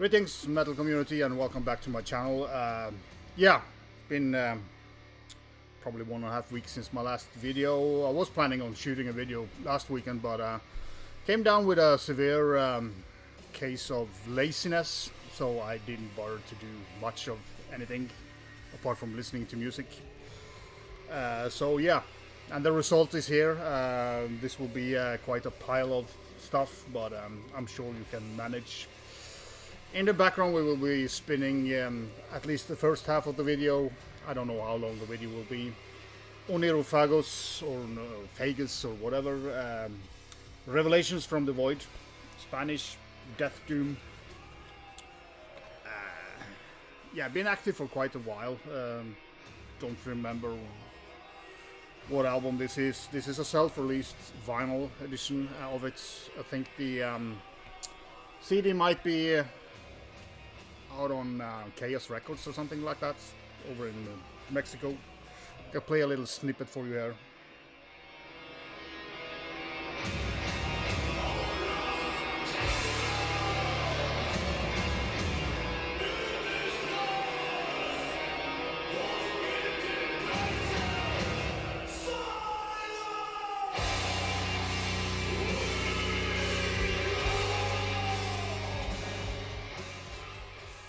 Greetings, metal community, and welcome back to my channel. Yeah, been probably 1.5 weeks since my last video. I was planning on shooting a video last weekend, but came down with a severe case of laziness, so I didn't bother to do much of anything apart from listening to music. So yeah, and the result is here. This will be quite a pile of stuff, but I'm sure you can manage. In the background we will be spinning at least the first half of the video. I don't know how long the video will be. Onirophagus or Phagus or whatever. Revelations from the Void. Spanish. Death Doom. Yeah, been active for quite a while. Don't remember what album this is. This is a self-released vinyl edition of it. I think the CD might be out on Chaos Records or something like that over in Mexico. I can play a little snippet for you here.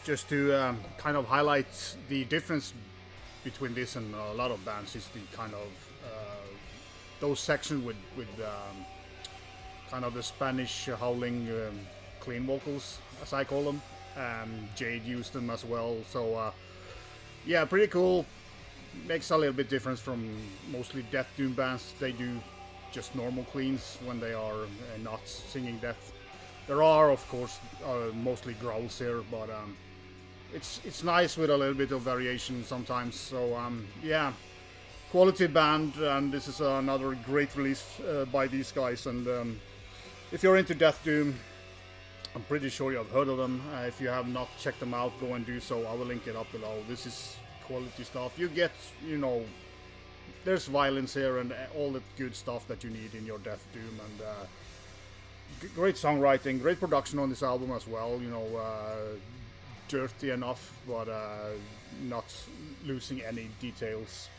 Just to kind of highlight the difference between this and a lot of bands is the kind of those sections with kind of the Spanish howling clean vocals, as I call them. Jade used them as well, so yeah, pretty cool. Makes a little bit difference from mostly Death Doom bands. They do just normal cleans when they are not singing death. There are, of course, mostly growls here, but it's nice with a little bit of variation sometimes. So yeah, quality band, and this is another great release by these guys. And if you're into Death Doom, I'm pretty sure you have heard of them. If you have not checked them out, go and do so. I will link it up below. This is quality stuff. You get, you know, there's violence here and all the good stuff that you need in your Death Doom, and great songwriting, great production on this album as well. You know, dirty enough, but not losing any details.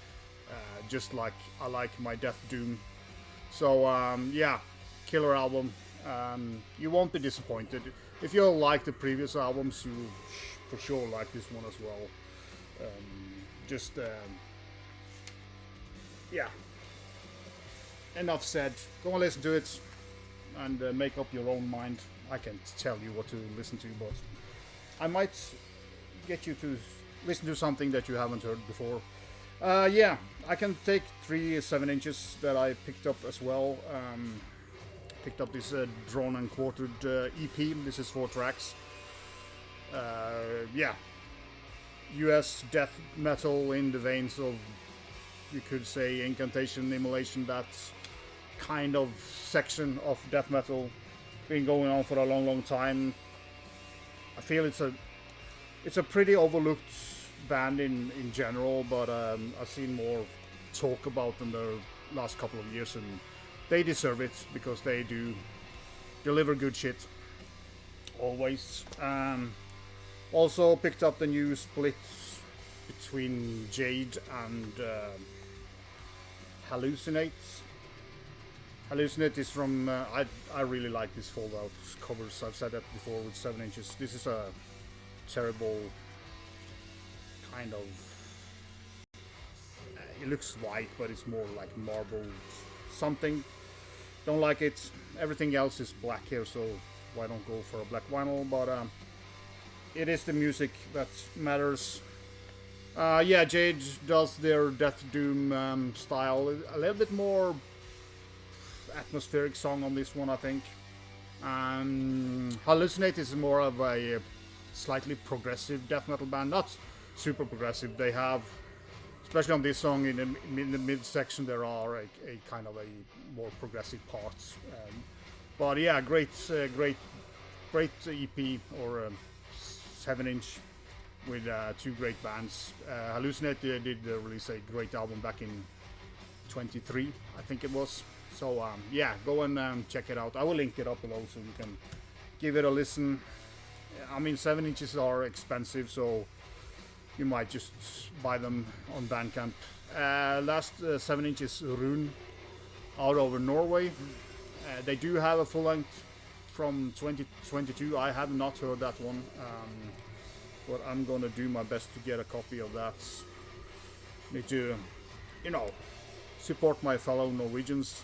Just like I like my Death Doom. So yeah, killer album. You won't be disappointed. If you like the previous albums, you for sure like this one as well. Yeah. Enough said. Go and listen to it and make up your own mind. I can't tell you what to listen to, but I might get you to listen to something that you haven't heard before. Yeah, I can take 3 7-inches that I picked up as well. Picked up this drawn and quartered EP. This is 4 tracks. Yeah, US death metal in the veins of, you could say, Incantation, Immolation, that kind of section of death metal. Been going on for a long time. I feel it's a pretty overlooked band in general, but I've seen more talk about them the last couple of years, and they deserve it because they do deliver good shit always. Also picked up the new split between Jade and Hallucinate. Hallucinate is from I really like this fold-out covers. I've said that before with 7-inches. This is a terrible kind of. It looks white, but it's more like marble something. Don't like it. Everything else is black here, so why don't go for a black vinyl? But it is the music that matters. Yeah, Jade does their Death Doom style. A little bit more atmospheric song on this one, I think. Hallucinate is more of a slightly progressive death metal band, not super progressive. They have, especially on this song, in the mid section, there are a kind of a more progressive parts. But yeah, great EP or 7-inch with 2 great bands. Hallucinate did release a great album back in 23, I think it was. So yeah, go and check it out. I will link it up below so you can give it a listen. I mean, 7 inches are expensive, so you might just buy them on Bandcamp. Last 7 inches Ruun out of Norway. They do have a full length from 2022. I have not heard that one, but I'm gonna do my best to get a copy of that. Need to, you know, support my fellow Norwegians.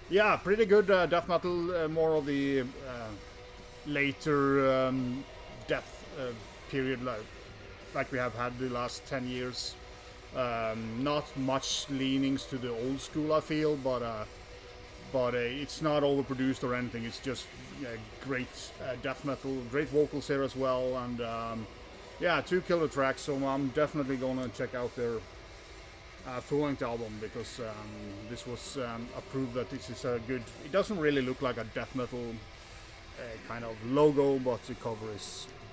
Yeah, pretty good death metal. More of the later death period, like we have had the last 10 years. Not much leanings to the old school, I feel, but it's not overproduced or anything. It's just great death metal, great vocals here as well, and yeah, 2 killer tracks. So I'm definitely gonna check out their full-length album, because this was a proof that this is a good. It doesn't really look like a death metal kind of logo, but the cover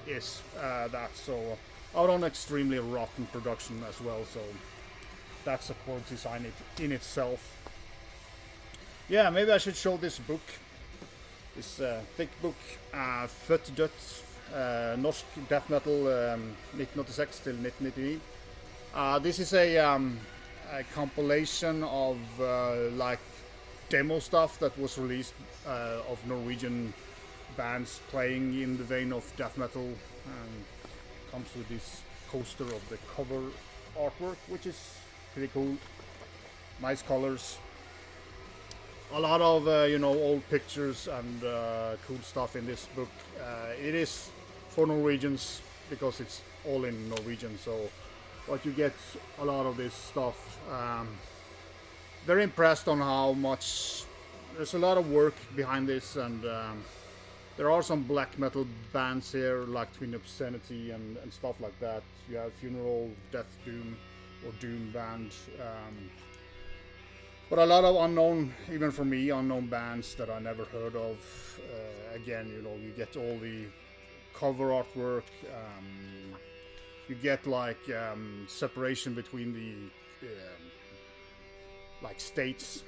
is that. So out on extremely rotten production as well. So that's a core design in itself. Yeah, maybe I should show this book. This thick book, Født, Dødt, norsk death metal 1986 til 1999. This is a compilation of like demo stuff that was released of Norwegian bands playing in the vein of death metal. Comes with this poster of the cover artwork, which is pretty cool. Nice colors. A lot of you know, old pictures and cool stuff in this book. It is for Norwegians because it's all in Norwegian, so but you get a lot of this stuff. Very impressed on how much there's a lot of work behind this, and there are some black metal bands here like Twin Obscenity and stuff like that. You have Funeral, Death Doom, or Doom band. But a lot of unknown, even for me, unknown bands that I never heard of. Again, you know, you get all the cover artwork. You get like separation between the like states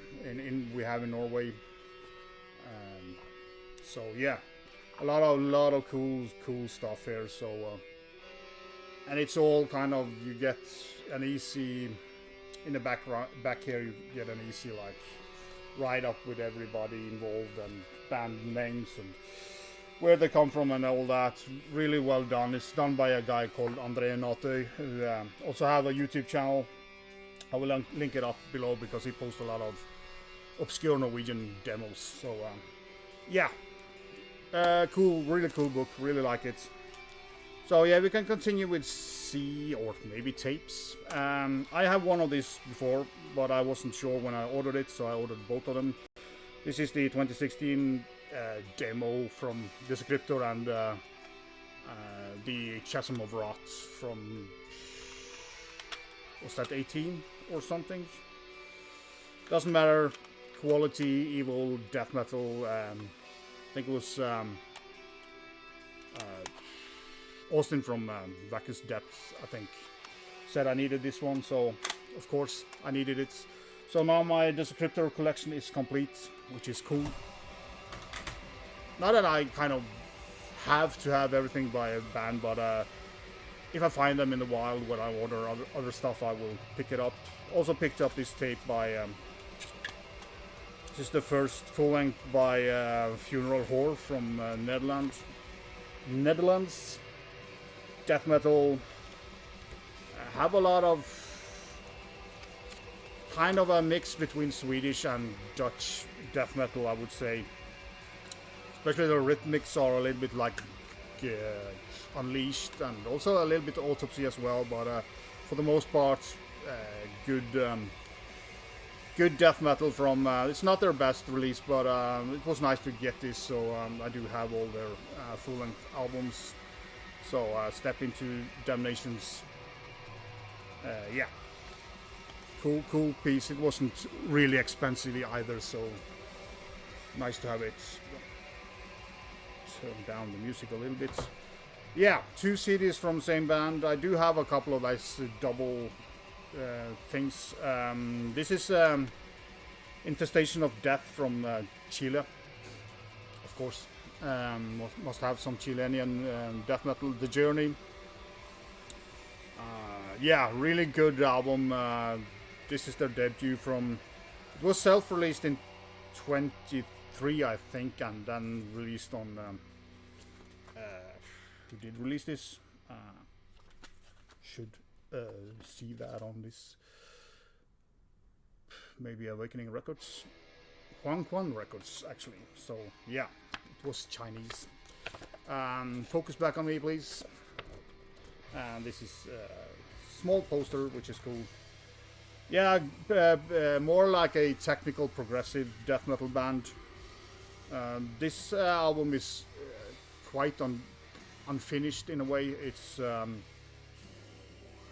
we have in Norway. So yeah, a lot of cool stuff here. So and it's all kind of, you get an easy. In the back here, you get an easy like write up with everybody involved and band names and where they come from and all that. Really well done. It's done by a guy called Nautøy, who also have a YouTube channel. I will link it up below because he posts a lot of obscure Norwegian demos. So yeah, cool, really cool book. Really like it. So yeah, we can continue with C or maybe tapes. I have one of these before, but I wasn't sure when I ordered it, so I ordered both of them. This is the 2016 demo from Decrepid and the Chasms of Rot from, was that 18 or something? Doesn't matter. Quality, evil, death metal. I think it was Austin from Vacuous Depths, I think, said I needed this one, so of course I needed it. So now my Decrepid collection is complete, which is cool. Not that I kind of have to have everything by a band, but if I find them in the wild when I order other stuff, I will pick it up. Also picked up this tape by, this is the first full length by Funeral Whore from Netherlands. Death metal, have a lot of kind of a mix between Swedish and Dutch death metal, I would say. Especially the rhythmics are a little bit like Unleashed, and also a little bit Autopsy as well, but for the most part good death metal from, it's not their best release, but it was nice to get this, so I do have all their full-length albums. So Step Into Damnations, yeah, cool piece. It wasn't really expensive either, so nice to have it. Turn down the music a little bit. Yeah, 2 CDs from the same band. I do have a couple of nice double things. This is Infestation of Death from Chile, of course. Must have some Chilean death metal. The Journey. Yeah, really good album. This is their debut from. It was self-released in 23, I think, and then released on. Who did release this? Should see that on this. Maybe Awakening Records. Huangquan Records, actually. So, yeah, it was Chinese. Focus back on me, please. And this is a small poster, which is cool. Yeah, more like a technical progressive death metal band. This album is quite unfinished in a way. It's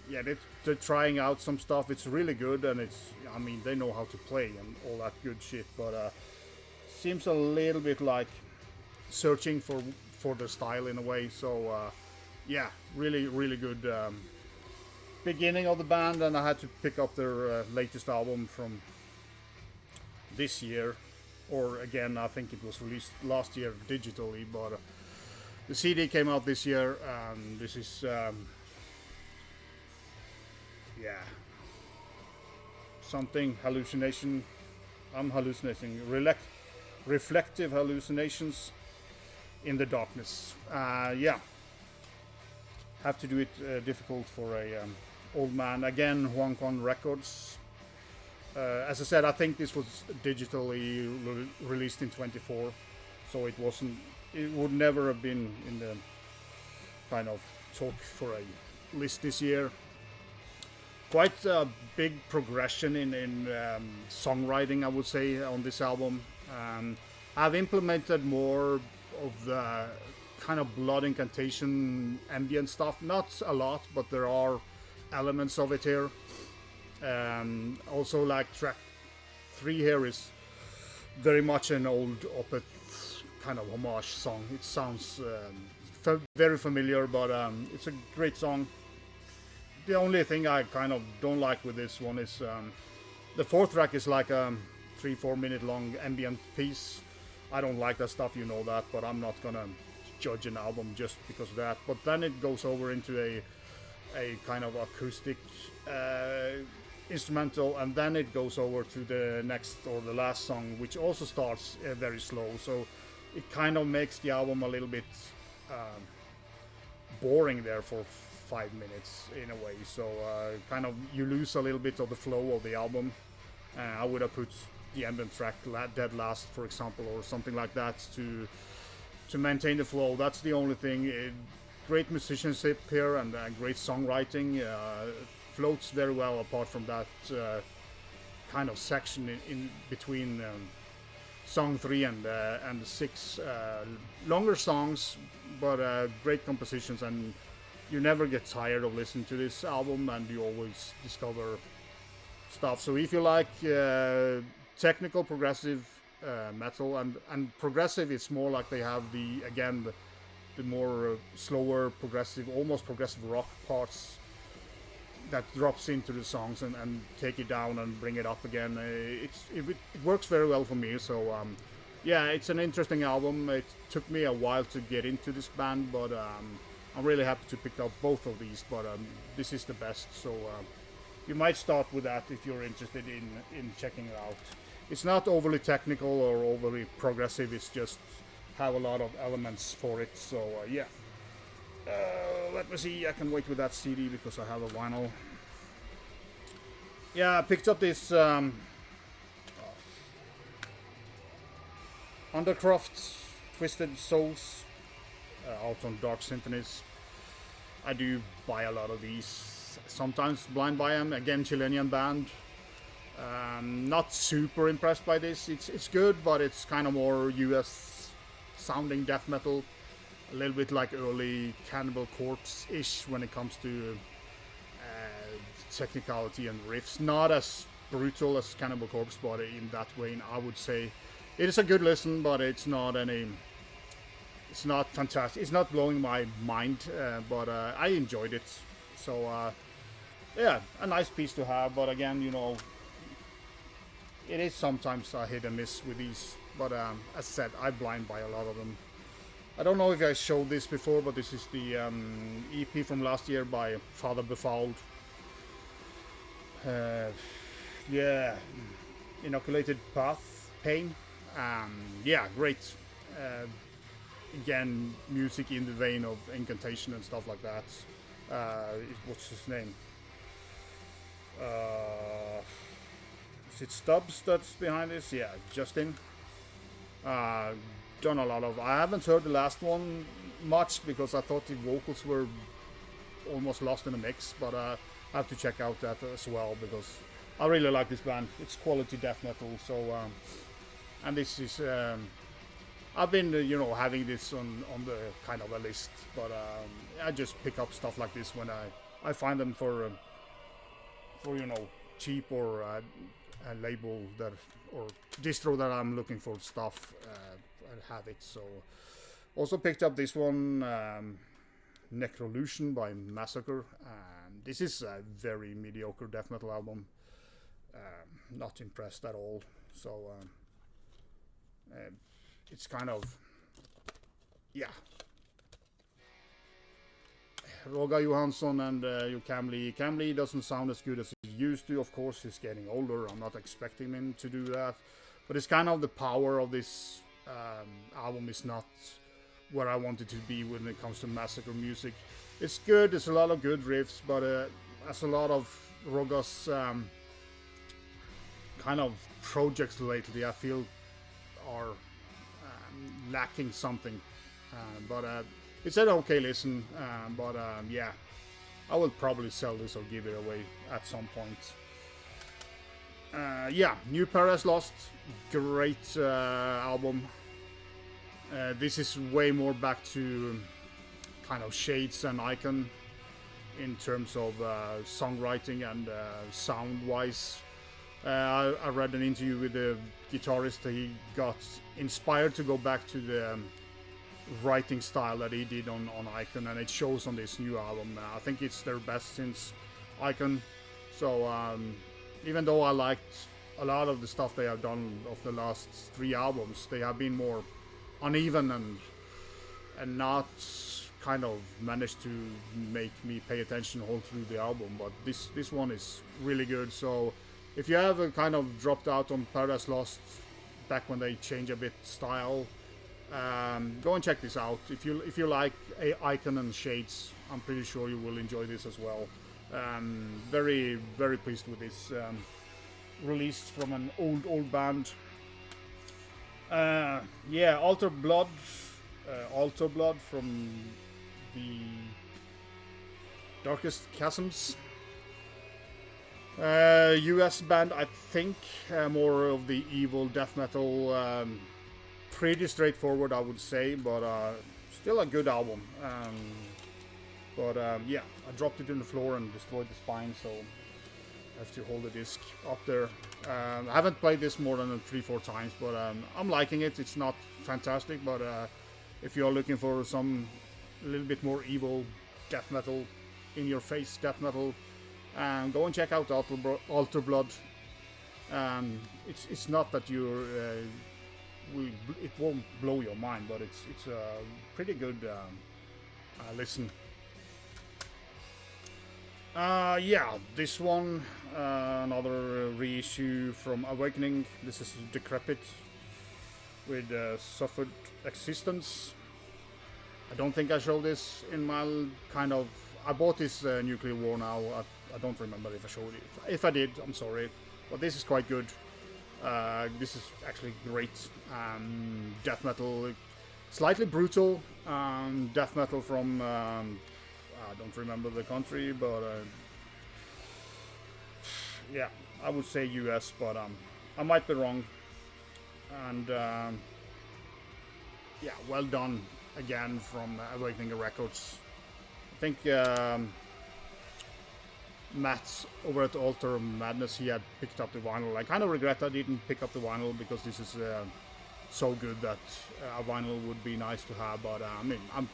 yeah, they're trying out some stuff. It's really good, and I mean, they know how to play and all that good shit. But seems a little bit like searching for the style in a way. So yeah, really good beginning of the band, and I had to pick up their latest album from this year, or again, I think it was released last year digitally, but the CD came out this year, and this is yeah, something hallucination. I'm hallucinating. Reflective hallucinations in the darkness. Yeah, have to do it difficult for a old man. Again, Huangquan Records. As I said, I think this was digitally released in 24, so it wasn't. It would never have been in the kind of talk for a list this year. Quite a big progression in songwriting, I would say, on this album. I've implemented more of the kind of blood incantation ambient stuff. Not a lot, but there are elements of it here. Also, like track 3 here is very much an old Opeth kind of homage song. It sounds very familiar, but it's a great song. The only thing I kind of don't like with this one is the 4th track is like a 3-4 minute long ambient piece. I don't like that stuff, you know that, but I'm not gonna judge an album just because of that. But then it goes over into a kind of acoustic instrumental, and then it goes over to the next or the last song, which also starts very slow. So it kind of makes the album a little bit boring there for 5 minutes in a way, so kind of you lose a little bit of the flow of the album. I would have put the ambient track dead last, for example, or something like that to maintain the flow. That's the only thing. Great musicianship here and great songwriting. Floats very well apart from that kind of section in between song 3 and 6. Longer songs, but great compositions, and you never get tired of listening to this album, and you always discover stuff. So if you like technical progressive metal, and progressive, it's more like they have the more slower progressive, almost progressive rock parts that drops into the songs and take it down and bring it up again. It works very well for me. So yeah, it's an interesting album. It took me a while to get into this band, but I'm really happy to pick up both of these, but this is the best, so you might start with that if you're interested in checking it out. It's not overly technical or overly progressive, it's just have a lot of elements for it, so yeah. Let me see, I can wait with that CD because I have a vinyl. Yeah, I picked up this Undercroft, Twisted Souls, out on Dark Symphonies. I do buy a lot of these, sometimes blind buy them. Again, Chilean band. Not super impressed by this. It's good, but it's kind of more US sounding death metal, a little bit like early Cannibal Corpse-ish when it comes to technicality and riffs. Not as brutal as Cannibal Corpse, but in that way, I would say it is a good listen, but it's not fantastic. It's not blowing my mind, but I enjoyed it. So yeah, a nice piece to have. But again, you know, it is sometimes a hit and miss with these. But as I said, I blind buy a lot of them. I don't know if I showed this before, but this is the EP from last year by Father Befouled. Yeah, Inoculated Path, Pain. Yeah, great. Again, music in the vein of Incantation and stuff like that. What's his name? Is it Stubbs that's behind this? Yeah, Justin. Done a lot of. I haven't heard the last one much because I thought the vocals were almost lost in the mix, but I have to check out that as well because I really like this band. It's quality death metal, so and this is I've been having this on the kind of a list, but I just pick up stuff like this when I find them for cheap or a label that or distro that I'm looking for stuff. I have it. So also picked up this one, Necrolution by Massacre. This is a very mediocre death metal album. Not impressed at all. So it's kind of, yeah. Roger Johansson and Camley. Camley doesn't sound as good as he used to. Of course, he's getting older. I'm not expecting him to do that. But it's kind of the power of this album is not where I want it to be when it comes to Massacre music. It's good. There's a lot of good riffs, but as a lot of Roger's kind of projects lately, I feel are lacking something. But it's an okay listen. But yeah, I will probably sell this or give it away at some point. Yeah, New Paradise Lost, great album. This is way more back to kind of Shades and Icon in terms of songwriting and sound-wise. I read an interview with the guitarist. He got inspired to go back to the writing style that he did on Icon, and it shows on this new album. I think it's their best since Icon. So even though I liked a lot of the stuff they have done of the last 3 albums, they have been more uneven and not kind of managed to make me pay attention all through the album. But this one is really good. So if you have kind of dropped out on Paradise Lost back when they change a bit style, go and check this out. If you like Icon and Shades, I'm pretty sure you will enjoy this as well. Very, very pleased with this release from an old band. Yeah, Altar Blood from the Darkest Chasms. US band, I think, more of the evil death metal. Pretty straightforward, I would say, but still a good album. Yeah, I dropped it in the floor and destroyed the spine, so I have to hold the disc up there. I haven't played this more than 3-4 times, but I'm liking it. It's not fantastic, but if you're looking for some a little bit more evil death metal, in your face death metal, go and check out Altar Blood. It's not that it won't blow your mind, but it's a pretty good listen. Yeah, this one, another reissue from Awakening. This is Decrepid with Suffered Existence. I don't think I showed this in my kind of... I bought this Nuclear War now. I don't remember if I showed it. If I did, I'm sorry. But this is quite good. This is actually great. Death metal, slightly brutal. Death metal from... I don't remember the country, but yeah, I would say US, but I might be wrong. And yeah, well done again from Awakening Records. I think Matt over at Altar Madness, he had picked up the vinyl. I kind of regret I didn't pick up the vinyl because this is so good that a vinyl would be nice to have, but I mean, I'm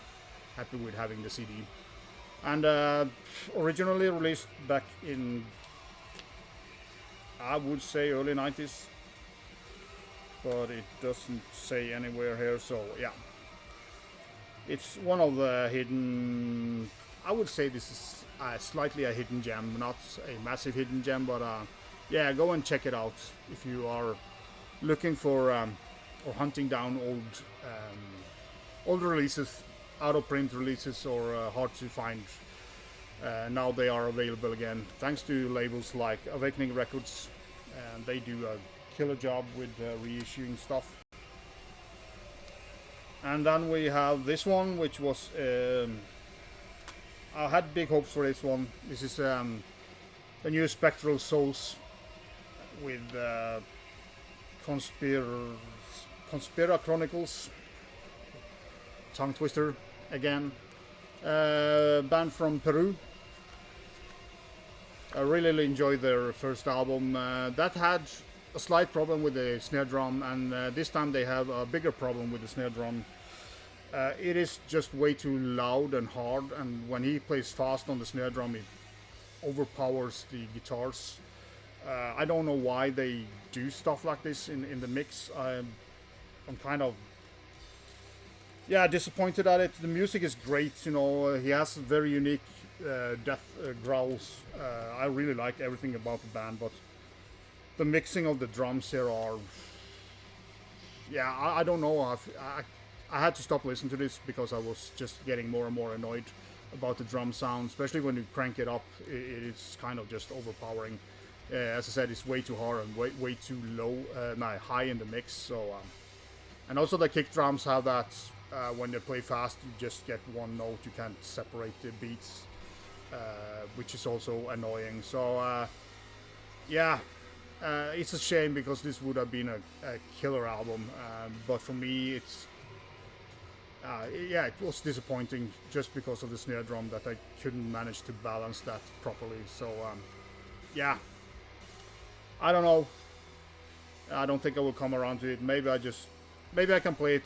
happy with having the CD. And originally released back in, I would say, early 90s, but it doesn't say anywhere here, so yeah. It's one of the hidden. I would say this is slightly a hidden gem, not a massive hidden gem, but yeah, go and check it out if you are looking for or hunting down old releases, out of print releases, or hard to find. Now they are available again, thanks to labels like Awakening Records, and they do a killer job with reissuing stuff. And then we have this one, which was I had big hopes for this one. This is the new Spectral Souls with Conspirachronicles, tongue twister again. Band from Peru. I really enjoyed their first album. That had a slight problem with the snare drum, and this time they have a bigger problem with the snare drum. It is just way too loud and hard, and when he plays fast on the snare drum, it overpowers the guitars. I don't know why they do stuff like this in the mix. I'm kind of disappointed at it. The music is great, you know. He has very unique death growls. I really like everything about the band, but the mixing of the drums here are, I don't know. I had to stop listening to this because I was just getting more and more annoyed about the drum sound, especially when you crank it up. It's kind of just overpowering. As I said, it's way too hard and way too low, high in the mix. So, and also the kick drums have that. When they play fast, you just get one note. You can't separate the beats, which is also annoying. So, it's a shame because this would have been a killer album. But for me, it's it was disappointing just because of the snare drum that I couldn't manage to balance that properly. So, I don't know. I don't think I will come around to it. Maybe I can play it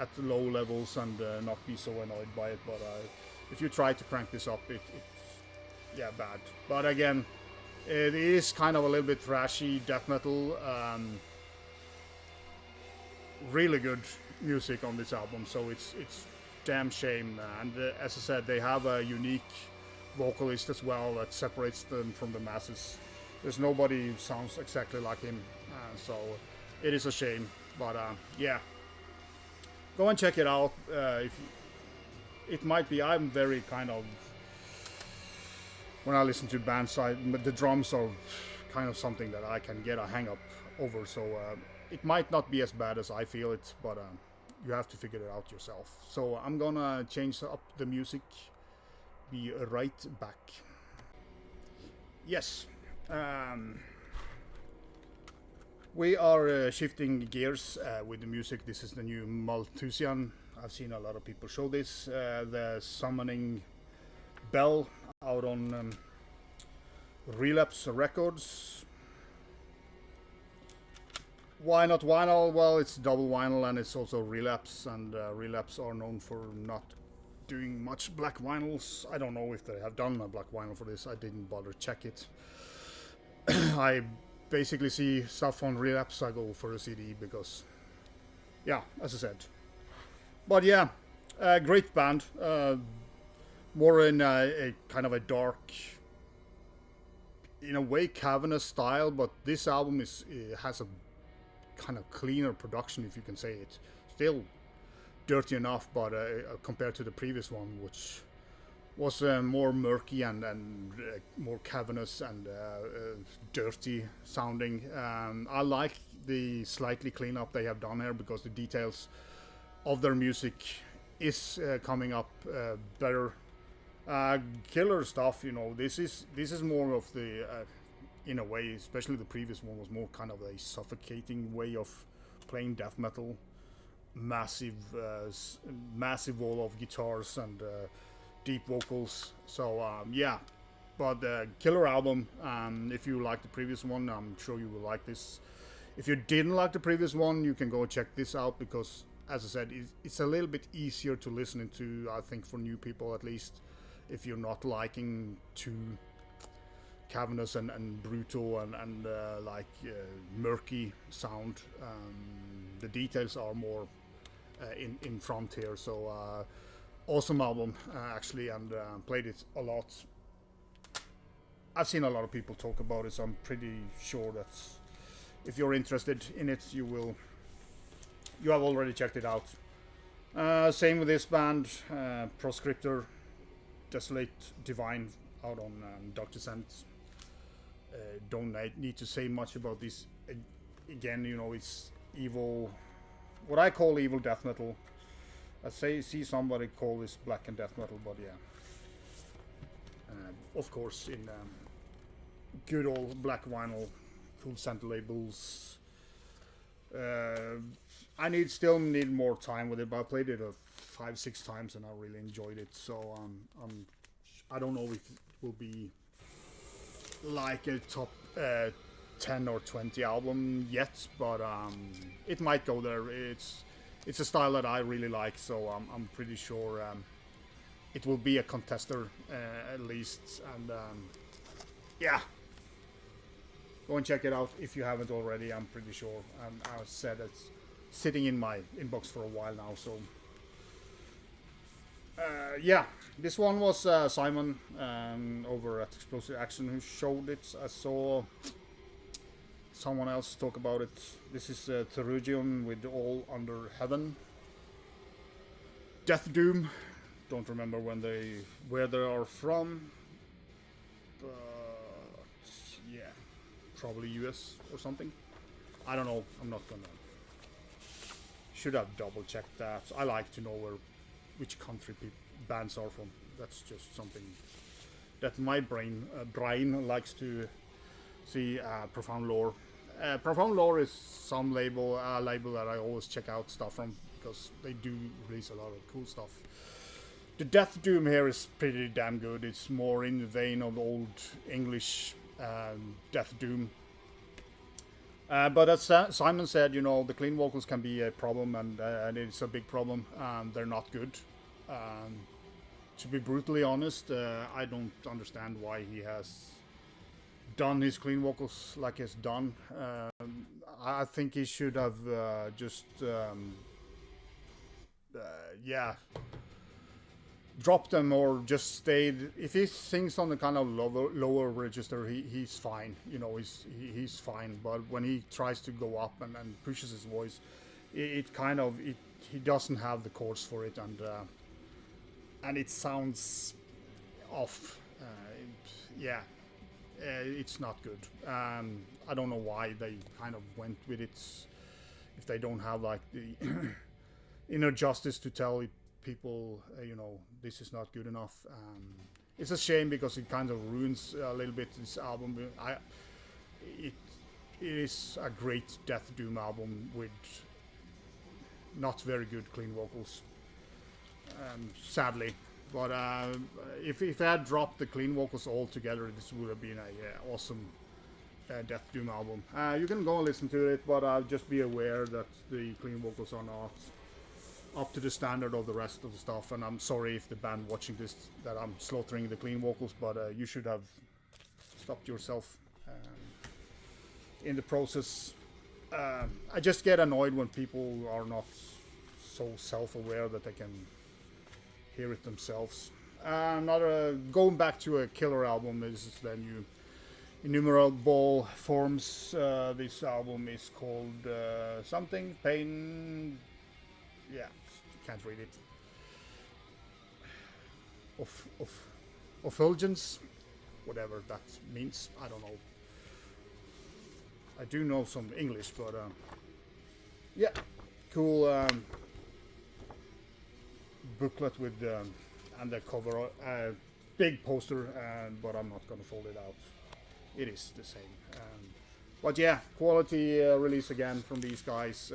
at low levels and not be so annoyed by it. But if you try to crank this up, it's bad. But again, it is kind of a little bit thrashy death metal. Really good music on this album, so it's damn shame. And as I said, they have a unique vocalist as well that separates them from the masses. There's nobody who sounds exactly like him, so it is a shame. But go and check it out. It might be. I'm very kind of, when I listen to bands, the drums are kind of something that I can get a hang up over. So it might not be as bad as I feel it, but you have to figure it out yourself. So I'm gonna change up the music. Be right back. Yes. We are shifting gears with the music. This is the new Malthusian. I've seen a lot of people show this. The Summoning Bell out on Relapse Records. Why not vinyl? Well, it's double vinyl and it's also Relapse, and Relapse are known for not doing much black vinyls. I don't know if they have done a black vinyl for this. I didn't bother check it. I basically see stuff on Relapse, I go for a CD because, as I said. But great band. More in a kind of a dark, in a way, cavernous style, but this album has a kind of cleaner production, if you can say it. Still dirty enough, but compared to the previous one, which was more murky and more cavernous and dirty sounding. I like the slightly clean up they have done here because the details of their music is coming up better. Killer stuff, you know. This is more of the in a way, especially the previous one was more kind of a suffocating way of playing death metal. Massive wall of guitars and deep vocals. So but killer album. If you like the previous one, I'm sure you will like this. If you didn't like the previous one, you can go check this out because, as I said, it's a little bit easier to listen to, I think, for new people at least. If you're not liking too cavernous and brutal and murky sound, the details are more in Frontier. So awesome album actually, and played it a lot. I've seen a lot of people talk about it, so I'm pretty sure that if you're interested in it, you have already checked it out. Same with this band, Proscriptor, Desolate, Divine, out on Dark Descent. Don't need to say much about this. Again, you know, it's evil, what I call evil death metal. I see somebody call this black and death metal, but yeah. Of course, in good old black vinyl, cool center labels. I still need more time with it, but I played it 5-6 times and I really enjoyed it. So I don't know if it will be like a top 10 or 20 album yet, but it might go there. It's a style that I really like, so I'm pretty sure it will be a contester at least. And yeah, go and check it out if you haven't already. I'm pretty sure. I said it's sitting in my inbox for a while now, so yeah, this one was Simon over at Explosive Action who showed it. I saw someone else talk about it. This is Theurgion with All Under Heaven. Death Doom. Don't remember where they are from, but yeah, probably US or something. I don't know. I'm not gonna. Should have double checked that. I like to know which country bands are from. That's just something that my brain likes to see. Profound Lore. Profound Lore is some label that I always check out stuff from because they do release a lot of cool stuff. The Death Doom here is pretty damn good. It's more in the vein of old English Death Doom. But as Simon said, you know, the clean vocals can be a problem, and it's a big problem. They're not good. To be brutally honest, I don't understand why he has done his clean vocals like he's done. I think he should have just dropped them or just stayed. If he sings on the kind of lower register, he's fine. You know, he's fine. But when he tries to go up and pushes his voice, he doesn't have the chords for it, and it sounds off. It's not good. I don't know why they kind of went with it. If they don't have like the inner justice to tell people, you know, this is not good enough. It's a shame because it kind of ruins a little bit this album. It is a great Death Doom album with not very good clean vocals, sadly. But if I had dropped the clean vocals altogether, this would have been a awesome Death Doom album. You can go and listen to it, but just be aware that the clean vocals are not up to the standard of the rest of the stuff. And I'm sorry if the band watching this that I'm slaughtering the clean vocals, but you should have stopped yourself in the process. I just get annoyed when people are not so self-aware that they can hear it themselves. Going back to a killer album, this is the new Innumerable Forms. This album is called something Pain. Yeah, can't read it. Effulgence, whatever that means. I don't know. I do know some English, but yeah, cool booklet with and the cover, big poster, but I'm not gonna fold it out. It is the same. But yeah, quality release again from these guys.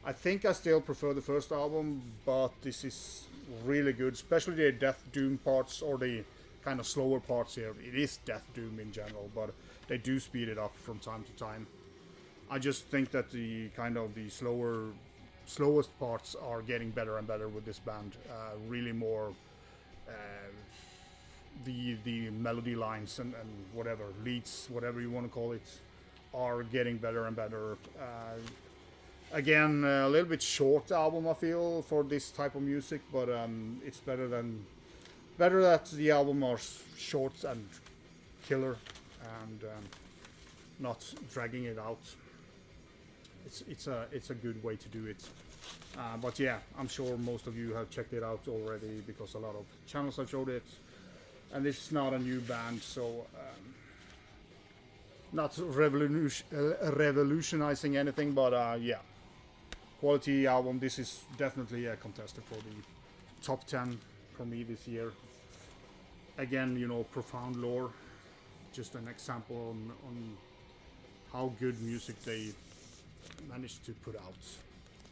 I think I still prefer the first album, but this is really good, especially the Death Doom parts or the kind of slower parts here. It is Death Doom in general, but they do speed it up from time to time. I just think that the kind of the slowest parts are getting better and better with this band. Really more the melody lines and whatever leads, whatever you want to call it, are getting better and better. Again, a little bit short album I feel for this type of music, but it's better that the album are short and killer, and not dragging it out. It's a good way to do it. But yeah, I'm sure most of you have checked it out already because a lot of channels have showed it. And this is not a new band, so not revolutionizing anything, but yeah, quality album. This is definitely a contester for the top 10 for me this year. Again, you know, profound lore, just an example on how good music they managed to put out.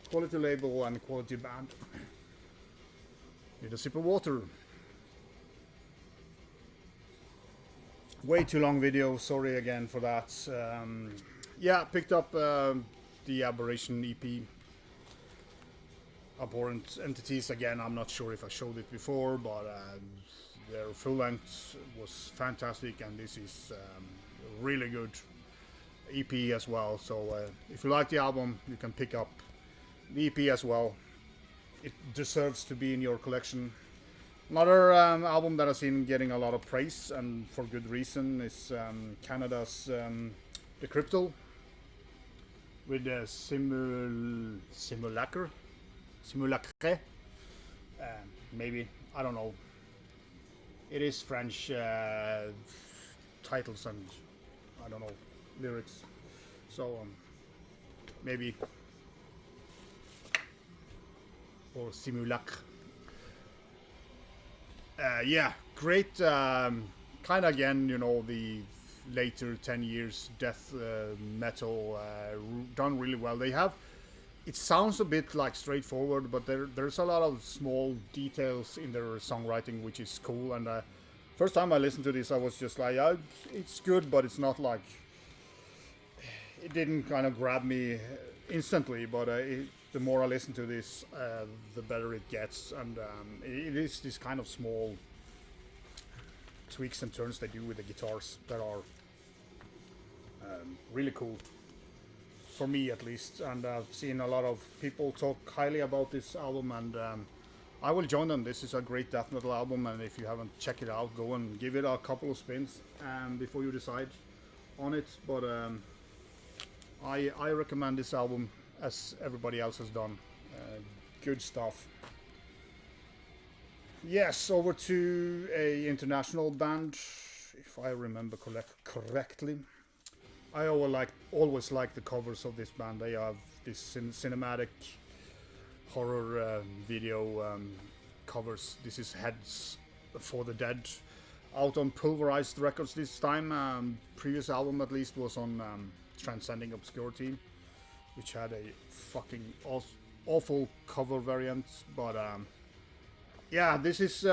Quality label and quality band. Need a sip of water. Way too long video, sorry again for that. Yeah, picked up the Abhorration EP. Abhorrent entities, again, I'm not sure if I showed it before, but their full length was fantastic, and this is really good EP as well. So if you like the album, you can pick up the EP as well. It deserves to be in your collection. Another album that I've seen getting a lot of praise, and for good reason, is Canada's Decrepid with Simulacre, maybe, I don't know. It is French titles and I don't know, lyrics, so maybe, or Simulacre. Yeah, great, kind of again, you know, the later 10 years death metal done really well. They have, it sounds a bit like straightforward, but there's a lot of small details in their songwriting which is cool. And first time I listened to this, I was just like, it's good, but it's not like, it didn't kind of grab me instantly, but the more I listen to this, the better it gets, and it is this kind of small tweaks and turns they do with the guitars that are really cool, for me at least. And I've seen a lot of people talk highly about this album, and I will join them. This is a great death metal album, and if you haven't checked it out, go and give it a couple of spins before you decide on it. But I recommend this album, as everybody else has done. Good stuff. Yes, over to a international band, if I remember correctly. I always like the covers of this band. They have this cinematic horror video covers. This is Heads for the Dead, out on Pulverized Records this time. Previous album at least was on Transcending Obscurity, which had a fucking awful cover variant, but yeah, this is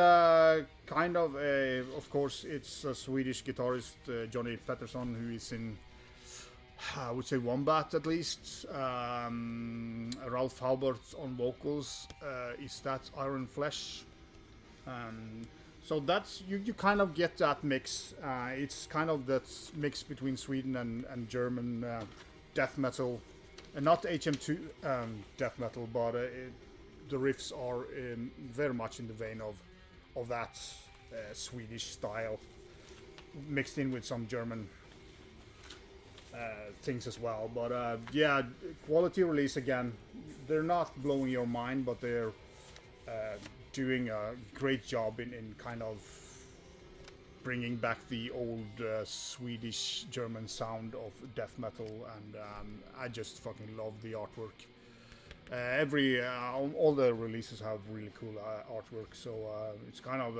kind of a, of course, it's a Swedish guitarist, Johnny Pettersson, who is in, I would say, Wombat at least. Ralph Halbert on vocals. Is that Iron Flesh? So that's, you kind of get that mix. It's kind of that mix between Sweden and German death metal. And not HM2 death metal, but the riffs are very much in the vein of that Swedish style, mixed in with some German things as well. But yeah, quality release again. They're not blowing your mind, but they're doing a great job in kind of bringing back the old Swedish German sound of death metal, and I just fucking love the artwork. All the releases have really cool artwork, so it's kind of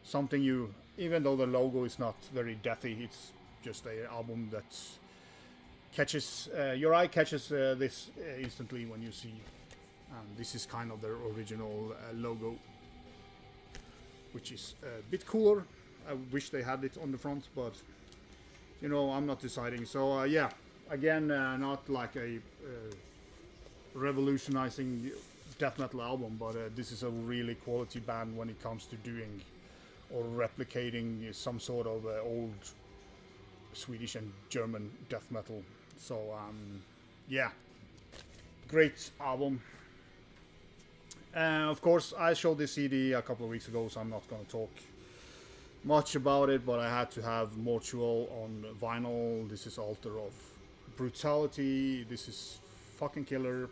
something you, even though the logo is not very deathy, it's just an album that catches your eye, catches this instantly when you see. This is kind of their original logo, which is a bit cooler. I wish they had it on the front, but you know, I'm not deciding. So yeah, again, not like a revolutionizing death metal album, but this is a really quality band when it comes to doing or replicating some sort of old Swedish and German death metal. So yeah, great album. Of course, I showed this CD a couple of weeks ago, so I'm not going to talk much about it, but I had to have Mortual on vinyl. This is Altar of Brutality. This is fucking killer.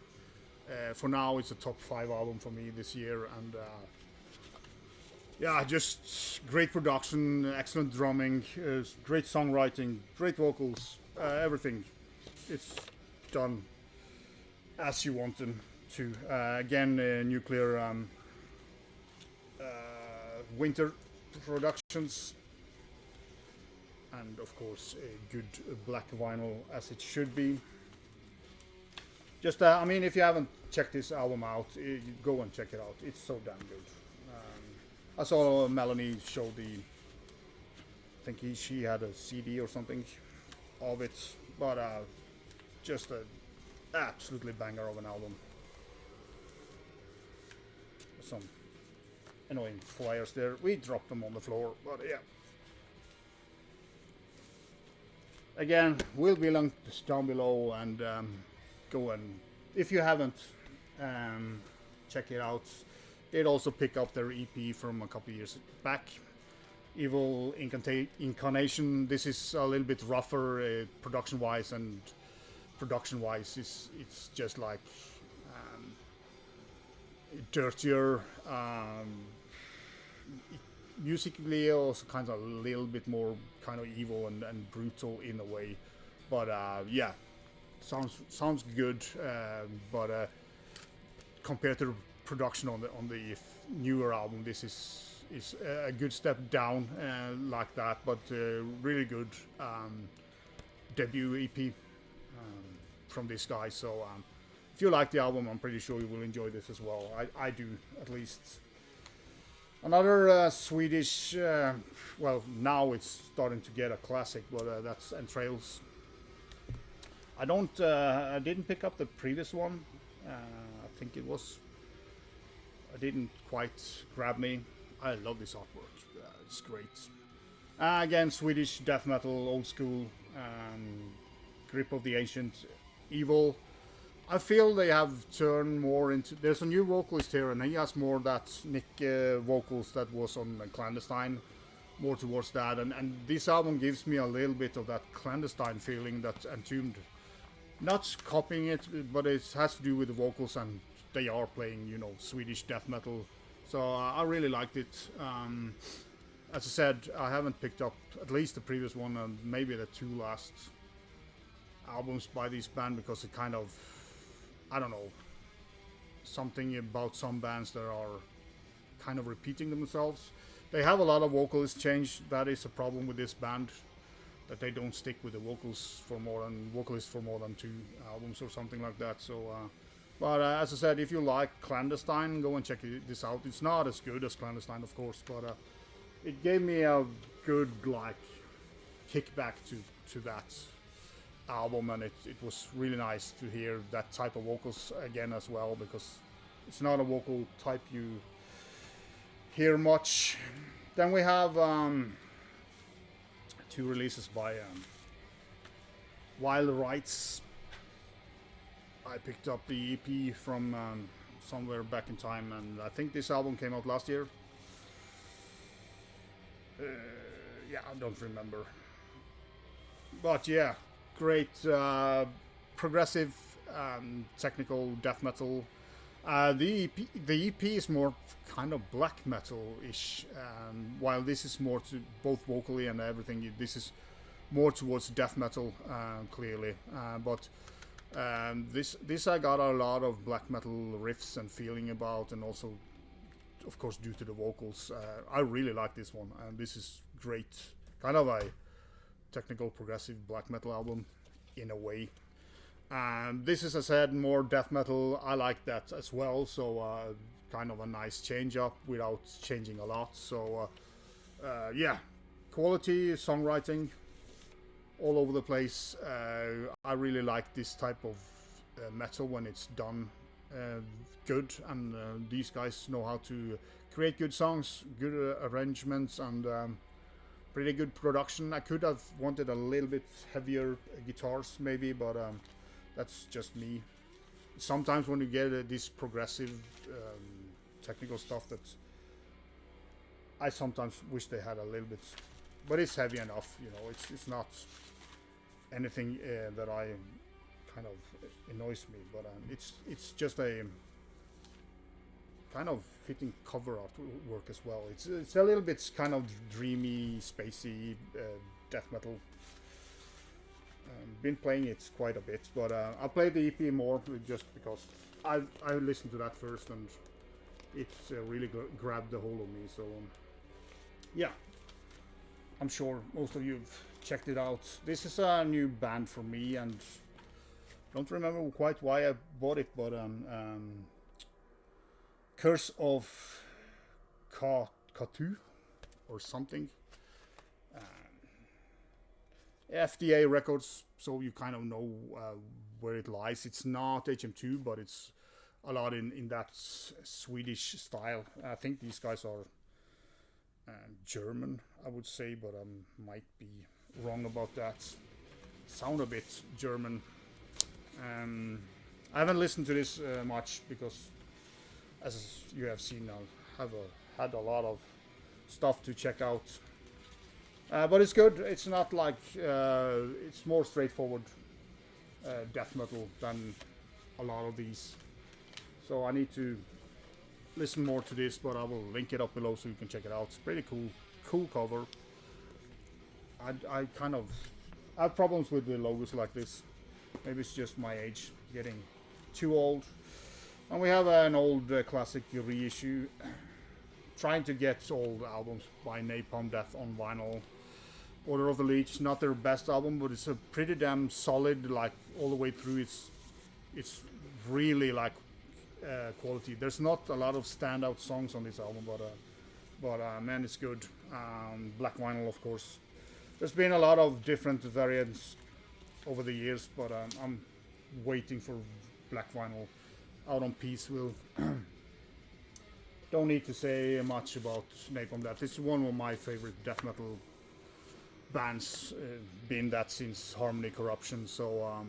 For now, it's a top 5 album for me this year, and yeah, just great production, excellent drumming, great songwriting, great vocals, everything. It's done as you want them to. Again, Nuclear Winter Productions, and of course a good black vinyl as it should be. Just I mean, if you haven't checked this album out, go and check it out. It's so damn good. I saw Melanie show I think she had a CD or something of it, but just a absolutely banger of an album. Some annoying flyers there. We dropped them on the floor, but yeah. Again, will be linked down below, and go and, if you haven't, check it out. They'd also pick up their EP from a couple of years back, Evil Incarnation. This is a little bit rougher production-wise, and production-wise it's just like dirtier. Musically also kind of a little bit more kind of evil and brutal in a way, but yeah, sounds good. But compared to the production on the newer album, this is a good step down like that, but really good debut EP from this guy. So if you like the album, I'm pretty sure you will enjoy this as well. I do, at least. Another Swedish, well, now it's starting to get a classic, but that's Entrails. I didn't pick up the previous one. I think it didn't quite grab me. I love this artwork. It's great. Again, Swedish death metal, old school, grip of the ancient, evil. I feel they have turned more into... There's a new vocalist here, and he has more that Nick vocals that was on Clandestine, more towards that. And this album gives me a little bit of that Clandestine feeling, that Entombed. Not copying it, but it has to do with the vocals, and they are playing, you know, Swedish death metal. So I really liked it. As I said, I haven't picked up at least the previous one and maybe the 2 last albums by this band, because it kind of... I don't know, something about some bands that are kind of repeating themselves. They have a lot of vocalist change. That is a problem with this band, that they don't stick with the vocalists for more than 2 albums or something like that. So, but as I said, if you like Clandestine, go and check this out. It's not as good as Clandestine, of course, but it gave me a good like kickback to that album, and it was really nice to hear that type of vocals again as well, because it's not a vocal type you hear much. Then we have 2 releases by Wild Rights. I picked up the EP from somewhere back in time, and I think this album came out last year. Yeah, I don't remember, but yeah, great progressive technical death metal. The EP is more kind of black metal-ish, while this is more to both vocally and everything. This is more towards death metal, clearly. But this I got a lot of black metal riffs and feeling about, and also, of course, due to the vocals. I really like this one, and this is great. Kind of a technical progressive black metal album in a way. This is, as I said, more death metal. I like that as well, so kind of a nice change up without changing a lot. So yeah, quality songwriting all over the place. I really like this type of metal when it's done good, and these guys know how to create good songs, good arrangements, and pretty good production. I could have wanted a little bit heavier guitars maybe, but that's just me. sometimes when you get this progressive technical stuff that I sometimes wish they had a little bit, but it's heavy enough, you know. It's not anything that I kind of annoys me, but it's just a kind of fitting cover art work as well. It's a little bit kind of dreamy, spacey death metal. Been playing it quite a bit, but I played the EP more just because I listened to that first, and it's really grabbed the hold of me. So yeah, I'm sure most of you have checked it out. This is a new band for me, and don't remember quite why I bought it, but Curse of Katu or something. FDA records, so you kind of know where it lies. It's not HM2, but it's a lot in that Swedish style. I think these guys are German, I would say, but I might be wrong about that. Sound a bit German. I haven't listened to this much because, as you have seen, I have had a lot of stuff to check out. But it's good. It's not like it's more straightforward death metal than a lot of these. So I need to listen more to this, but I will link it up below so you can check it out. It's pretty cool cover. I kind of have problems with the logos like this. Maybe it's just my age, getting too old. And we have an old classic reissue. Trying to get old albums by Napalm Death on vinyl. Order of the Leech, not their best album, but it's a pretty damn solid, like all the way through. It's really like quality. There's not a lot of standout songs on this album, but man, it's good. Black vinyl, of course. There's been a lot of different variants over the years, but I'm waiting for black vinyl out on Peaceville. Don't need to say much about Napalm Death. It's one of my favorite death metal bands, been that since Harmony Corruption. So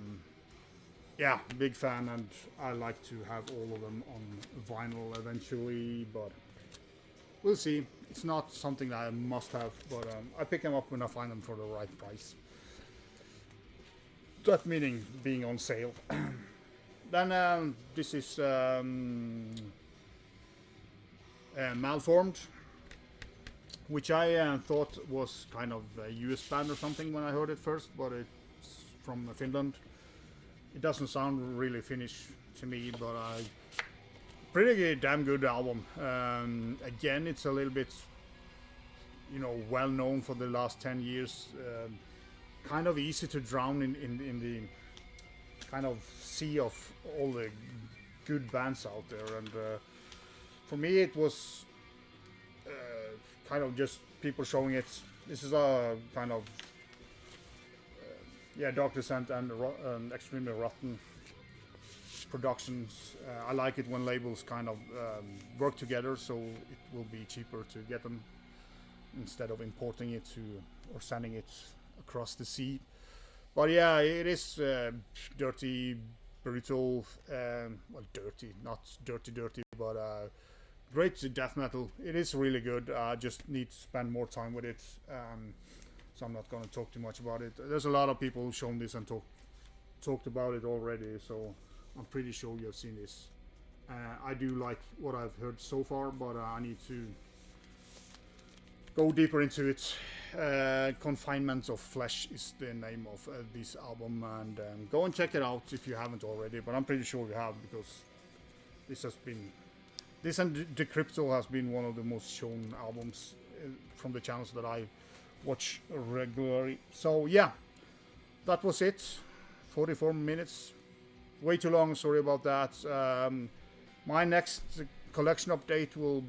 yeah, big fan, and I like to have all of them on vinyl eventually, but we'll see. It's not something that I must have, but I pick them up when I find them for the right price. That meaning being on sale. Then this is Malformed, which I thought was kind of a US band or something when I heard it first, but it's from Finland. It doesn't sound really Finnish to me, but pretty damn good album. Again, it's a little bit, you know, well known for the last 10 years. Kind of easy to drown in the kind of sea of all the good bands out there, and for me it was kind of just people showing it. This is a kind of Dark Descent and extremely rotten productions. I like it when labels kind of work together, so it will be cheaper to get them instead of importing it or sending it across the sea. But yeah, it is dirty, brutal, well, dirty, not dirty, but great death metal. It is really good. I just need to spend more time with it, so I'm not going to talk too much about it. There's a lot of people who've shown this and talked about it already, so I'm pretty sure you've seen this. I do like what I've heard so far, but I need to go deeper into it. Confinement of Flesh is the name of this album, and go and check it out if you haven't already, but I'm pretty sure you have, because this and Decrepid has been one of the most shown albums from the channels that I watch regularly. So yeah, that was it. 44 minutes, way too long, sorry about that. My next collection update will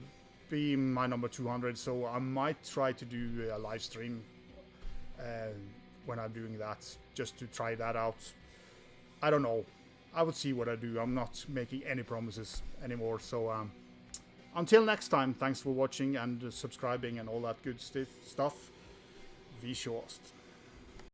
be my number 200, so I might try to do a live stream when I'm doing that, just to try that out. I don't know, I would see what I do. I'm not making any promises anymore, so until next time, thanks for watching and subscribing and all that good stuff. Vi kjøst.